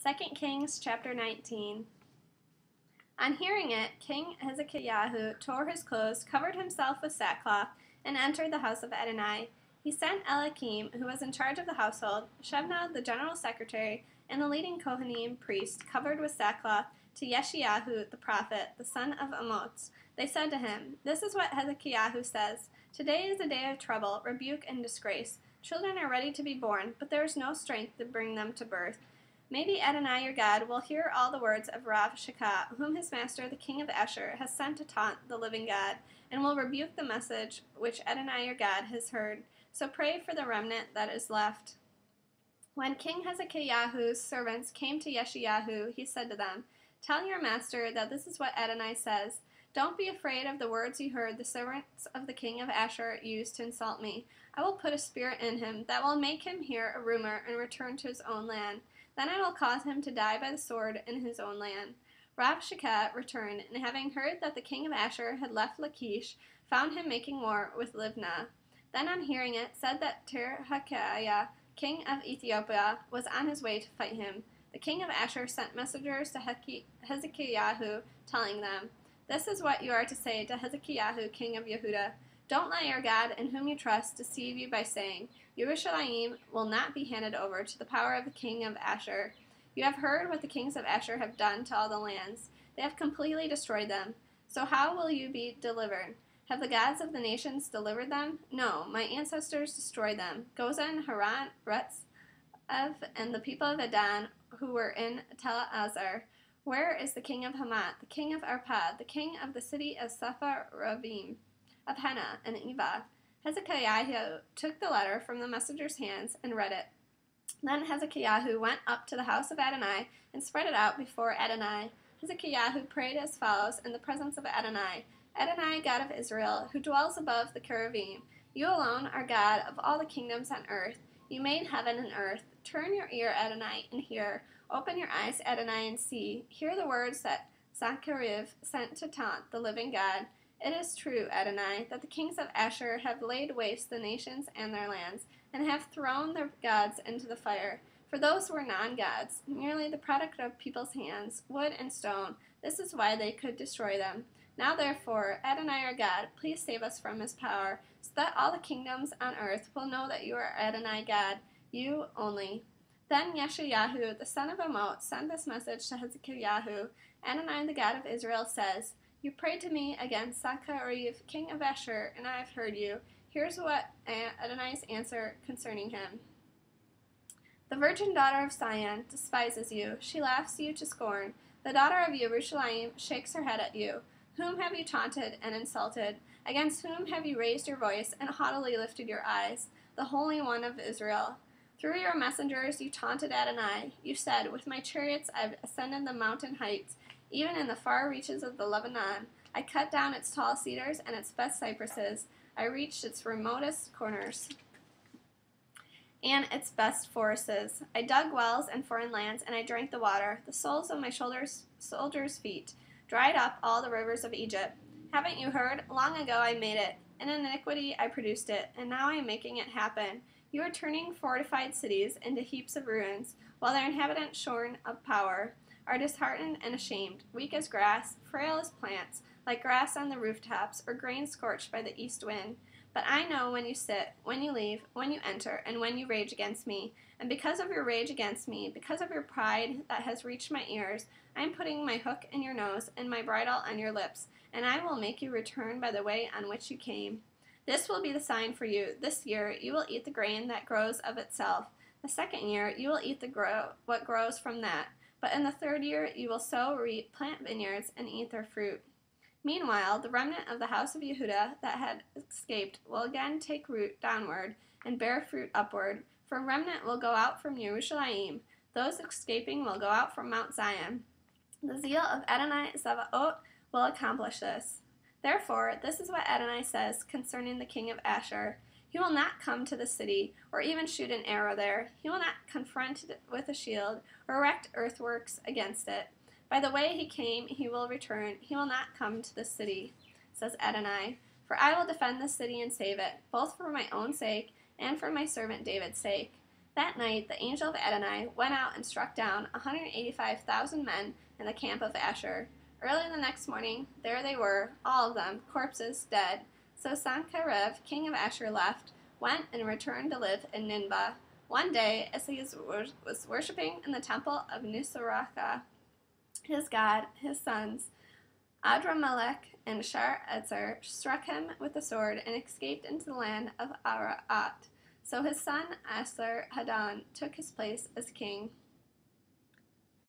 2 Kings chapter 19. On hearing it, King Hezekiah tore his clothes, covered himself with sackcloth, and entered the house of Adonai. He sent Eliakim, who was in charge of the household, Shebna, the general secretary, and the leading Kohanim priest, covered with sackcloth, to Yeshayahu the prophet, the son of Amoz. They said to him, "This is what Hezekiah says. Today is a day of trouble, rebuke, and disgrace. Children are ready to be born, but there is no strength to bring them to birth. Maybe Adonai your God will hear all the words of Rabshakeh, whom his master, the king of Asher, has sent to taunt the living God, and will rebuke the message which Adonai your God has heard. So pray for the remnant that is left." When King Hezekiah's servants came to Yeshayahu, he said to them, "Tell your master that this is what Adonai says. Don't be afraid of the words you heard the servants of the king of Asher use to insult me. I will put a spirit in him that will make him hear a rumor and return to his own land. Then I will cause him to die by the sword in his own land." Rabshakeh returned, and having heard that the king of Asher had left Lachish, found him making war with Libnah. Then on hearing it, said that Tirhakiah, king of Ethiopia, was on his way to fight him. The king of Asher sent messengers to Hezekiah, telling them, "This is what you are to say to Hezekiah, king of Yehuda. Don't let your God, in whom you trust, deceive you by saying, 'Yerushalayim will not be handed over to the power of the king of Asher.' You have heard what the kings of Asher have done to all the lands. They have completely destroyed them. So how will you be delivered? Have the gods of the nations delivered them? No, my ancestors destroyed them. Gozan, Haran, Retz-ev, and the people of Adan who were in Tel-Azar. Where is the king of Hamath, the king of Arpad, the king of the city of Sepharvaim, of Hena and Eva?" Hezekiah took the letter from the messenger's hands and read it. Then Hezekiah went up to the house of Adonai and spread it out before Adonai. Hezekiah prayed as follows in the presence of Adonai: "Adonai, God of Israel, who dwells above the cherubim, you alone are God of all the kingdoms on earth. You made heaven and earth. Turn your ear, Adonai, and hear. Open your eyes, Adonai, and see. Hear the words that Sennacherib sent to taunt the living God. It is true, Adonai, that the kings of Asher have laid waste the nations and their lands, and have thrown their gods into the fire. For those were non-gods, merely the product of people's hands, wood and stone. This is why they could destroy them. Now therefore, Adonai our God, please save us from his power, so that all the kingdoms on earth will know that you are Adonai God, you only." Then Yeshayahu, the son of Amoz, sent this message to Hezekiah: "Adonai, the God of Israel, says, 'You prayed to me against Sennacherib, king of Asher, and I have heard you. Here's what Adonai's answer concerning him. The virgin daughter of Sion despises you. She laughs you to scorn. The daughter of Yerushalayim shakes her head at you. Whom have you taunted and insulted? Against whom have you raised your voice and haughtily lifted your eyes? The Holy One of Israel. Through your messengers you taunted Adonai. You said, 'With my chariots I have ascended the mountain heights, even in the far reaches of the Lebanon. I cut down its tall cedars and its best cypresses. I reached its remotest corners and its best forests. I dug wells in foreign lands, and I drank the water. The soles of my soldiers' feet dried up all the rivers of Egypt. Haven't you heard? Long ago I made it. In iniquity I produced it, and now I am making it happen. You are turning fortified cities into heaps of ruins, while their inhabitants, shorn of power, are disheartened and ashamed, weak as grass, frail as plants, like grass on the rooftops, or grain scorched by the east wind. But I know when you sit, when you leave, when you enter, and when you rage against me. And because of your rage against me, because of your pride that has reached my ears, I am putting my hook in your nose and my bridle on your lips, and I will make you return by the way on which you came. This will be the sign for you. This year you will eat the grain that grows of itself. The second year you will eat what grows from that. But in the third year you will sow, reap, plant vineyards, and eat their fruit. Meanwhile, the remnant of the house of Yehuda that had escaped will again take root downward and bear fruit upward, for a remnant will go out from Yerushalayim. Those escaping will go out from Mount Zion. The zeal of Adonai Zevaot will accomplish this. Therefore, this is what Adonai says concerning the king of Asher. He will not come to the city, or even shoot an arrow there. He will not confront it with a shield, or erect earthworks against it. By the way he came, he will return. He will not come to this city, says Adonai. For I will defend this city and save it, both for my own sake and for my servant David's sake. That night the angel of Adonai went out and struck down 185,000 men in the camp of Ashur. Early the next morning, there they were, all of them, corpses, dead. So Sancherib, king of Ashur, left, went and returned to live in Nineveh. One day, as he was worshipping in the temple of Nisroch, his god, his sons, Adramelech and Shar-Ezer, struck him with the sword and escaped into the land of Ararat. So his son Esarhaddon took his place as king.